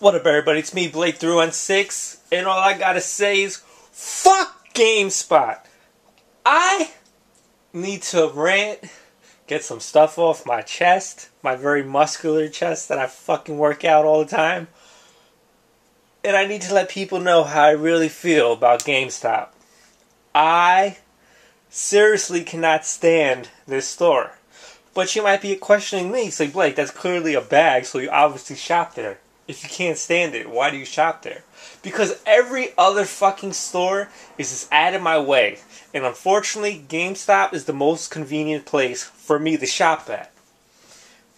What up, everybody? It's me, Blake 316, and all I gotta say is, fuck GameSpot. I need to rant, get some stuff off my chest, my very muscular chest that I fucking work out all the time, and I need to let people know how I really feel about GameStop. I seriously cannot stand this store. But you might be questioning me, say, Blake, that's clearly a bag, so you obviously shop there. If you can't stand it, why do you shop there? Because every other fucking store is just out of my way. And unfortunately, GameStop is the most convenient place for me to shop at.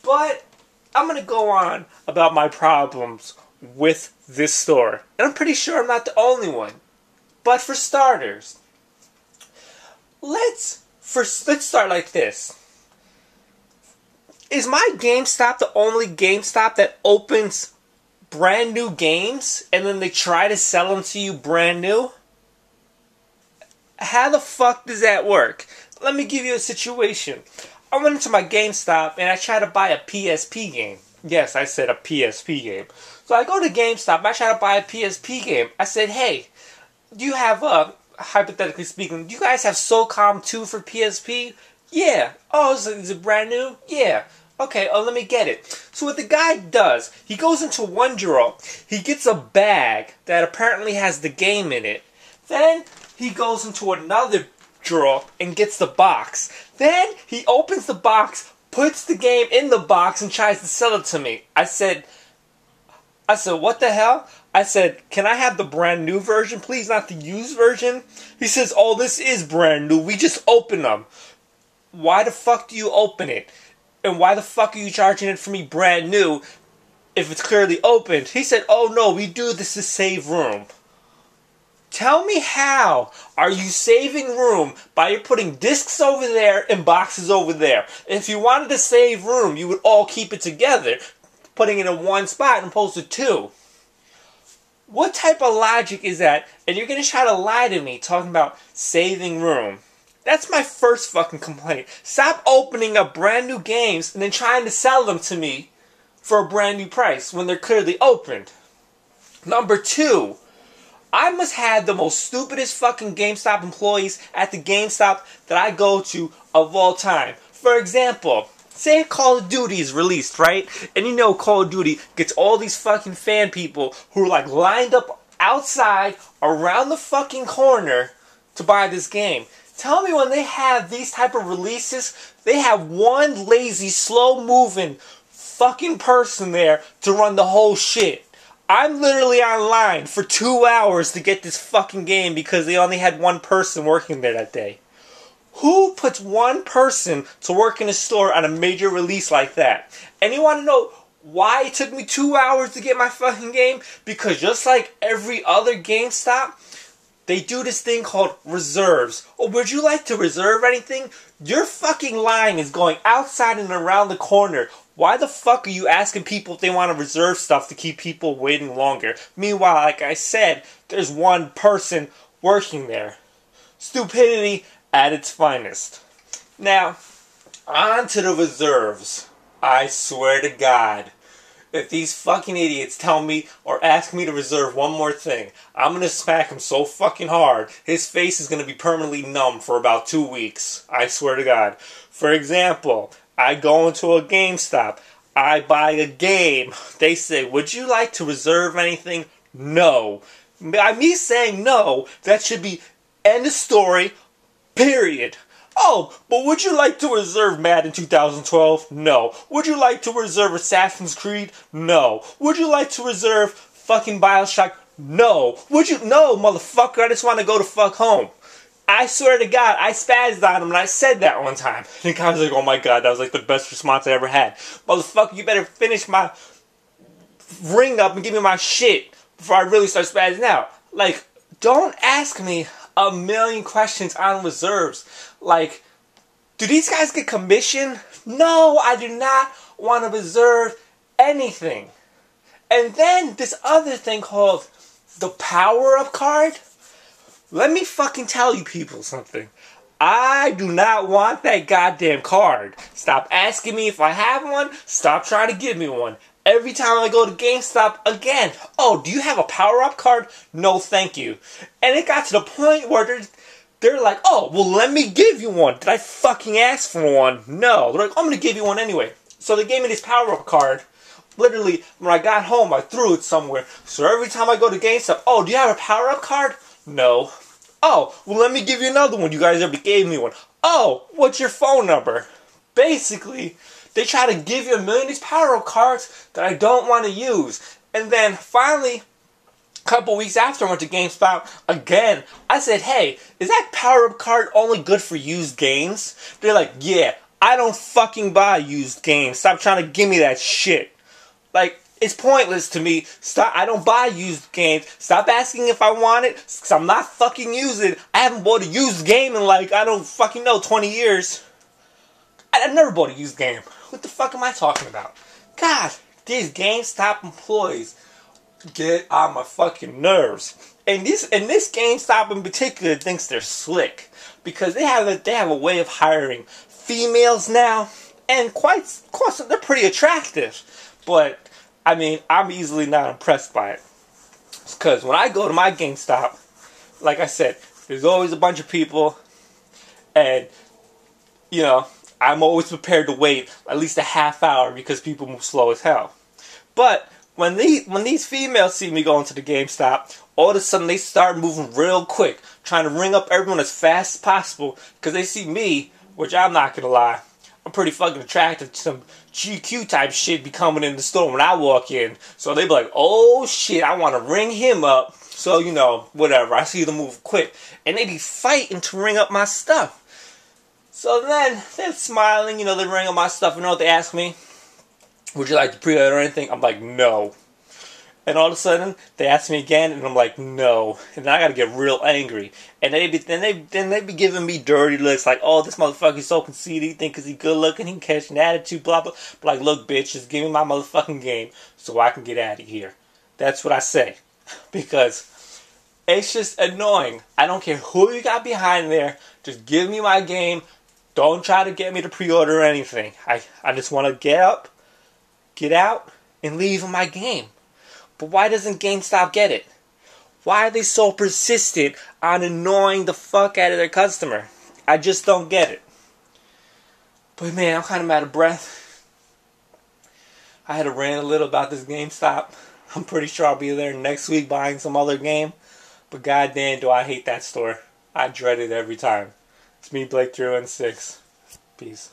But I'm going to go on about my problems with this store. And I'm pretty sure I'm not the only one. But for starters, let's start like this. Is my GameStop the only GameStop that opens brand new games and then they try to sell them to you brand new? How the fuck does that work? Let me give you a situation. I went into my GameStop and I tried to buy a PSP game. Yes, I said a PSP game. So I go to GameStop and I try to buy a PSP game. I said, hey, do you have, hypothetically speaking, do you guys have SOCOM 2 for PSP? Yeah. Oh, is it brand new? Yeah. Okay, let me get it. So what the guy does, he goes into one drawer, he gets a bag that apparently has the game in it. Then he goes into another drawer and gets the box. Then he opens the box, puts the game in the box and tries to sell it to me. I said, what the hell? I said, can I have the brand new version, please, not the used version? He says, oh, this is brand new. We just opened them. Why the fuck do you open it? And why the fuck are you charging it for me brand new if it's clearly opened? He said, oh no, we do this to save room. Tell me how are you saving room by putting discs over there and boxes over there? If you wanted to save room, you would all keep it together, putting it in one spot as opposed to two. What type of logic is that? And you're going to try to lie to me talking about saving room. That's my first fucking complaint. Stop opening up brand new games and then trying to sell them to me for a brand new price when they're clearly opened. Number two, I must have the most stupidest fucking GameStop employees at the GameStop that I go to of all time. For example, say Call of Duty is released, right? And you know Call of Duty gets all these fucking fan people who are like lined up outside around the fucking corner to buy this game. Tell me when they have these type of releases, they have one lazy, slow-moving fucking person there to run the whole shit. I'm literally online for 2 hours to get this fucking game because they only had one person working there that day. Who puts one person to work in a store on a major release like that? And you want to know why it took me 2 hours to get my fucking game? Because just like every other GameStop, they do this thing called reserves. Oh, would you like to reserve anything? Your fucking line is going outside and around the corner. Why the fuck are you asking people if they want to reserve stuff to keep people waiting longer? Meanwhile, like I said, there's one person working there. Stupidity at its finest. Now, on to the reserves. I swear to God, if these fucking idiots tell me or ask me to reserve one more thing, I'm gonna smack him so fucking hard, his face is gonna be permanently numb for about 2 weeks. I swear to God. For example, I go into a GameStop, I buy a game, they say, would you like to reserve anything? No. By me saying no, that should be end of story, period. Oh, but would you like to reserve Madden 2012? No. Would you like to reserve Assassin's Creed? No. Would you like to reserve fucking BioShock? No. Would you? No, motherfucker, I just want to go to fuck home. I swear to God, I spazzed on him and I said that one time. And the guy was like, oh my God, that was like the best response I ever had. Motherfucker, you better finish my ring up and give me my shit before I really start spazzing out. Like, don't ask me a million questions on reserves. Like, do these guys get commission? No, I do not want to reserve anything. And then this other thing called the power-up card. Let me fucking tell you people something. I do not want that goddamn card. Stop asking me if I have one. Stop trying to give me one. Every time I go to GameStop, again, oh, do you have a power-up card? No, thank you. And it got to the point where they're like, oh, well, let me give you one. Did I fucking ask for one? No. They're like, I'm going to give you one anyway. So they gave me this power-up card. Literally, when I got home, I threw it somewhere. So every time I go to GameStop, oh, do you have a power-up card? No. Oh, well, let me give you another one. You guys already gave me one. Oh, what's your phone number? Basically, they try to give you a million of these power-up cards that I don't want to use. And then, finally, a couple weeks after I went to GameStop, again, I said, hey, is that power-up card only good for used games? They're like, yeah, I don't fucking buy used games. Stop trying to give me that shit. Like, it's pointless to me. Stop. I don't buy used games. Stop asking if I want it, because I'm not fucking using it. I haven't bought a used game in, like, I don't fucking know, 20 years. I've never bought a used game. What the fuck am I talking about? God, these GameStop employees get on my fucking nerves. And this GameStop in particular thinks they're slick, because they have a way of hiring females now, and of course they're pretty attractive. But I mean, I'm easily not impressed by it, because when I go to my GameStop, like I said, there's always a bunch of people, and you know, I'm always prepared to wait at least a half hour because people move slow as hell. But when these females see me going to the GameStop, all of a sudden they start moving real quick, trying to ring up everyone as fast as possible, because they see me, which I'm not gonna lie, I'm pretty fucking attractive to some GQ type shit be coming in the store when I walk in. So they be like, oh shit, I want to ring him up. So, you know, whatever, I see them move quick. And they be fighting to ring up my stuff. So then, they're smiling, you know, they ring up my stuff, and you know what they ask me? Would you like to pre-order anything? I'm like, no. And all of a sudden, they ask me again, and I'm like, no. And then I gotta get real angry. And they be giving me dirty looks, like, oh, this motherfucker's so conceited, he think 'cause he good looking, he can catch an attitude, blah, blah. But like, look, bitch, just give me my motherfucking game so I can get out of here. That's what I say. Because it's just annoying. I don't care who you got behind there, just give me my game. Don't try to get me to pre-order anything. I just want to get up, get out, and leave my game. But why doesn't GameStop get it? Why are they so persistent on annoying the fuck out of their customer? I just don't get it. But man, I'm kind of out of breath. I had to rant a little about this GameStop. I'm pretty sure I'll be there next week buying some other game. But goddamn, do I hate that store. I dread it every time. It's me, Blake 316. Peace.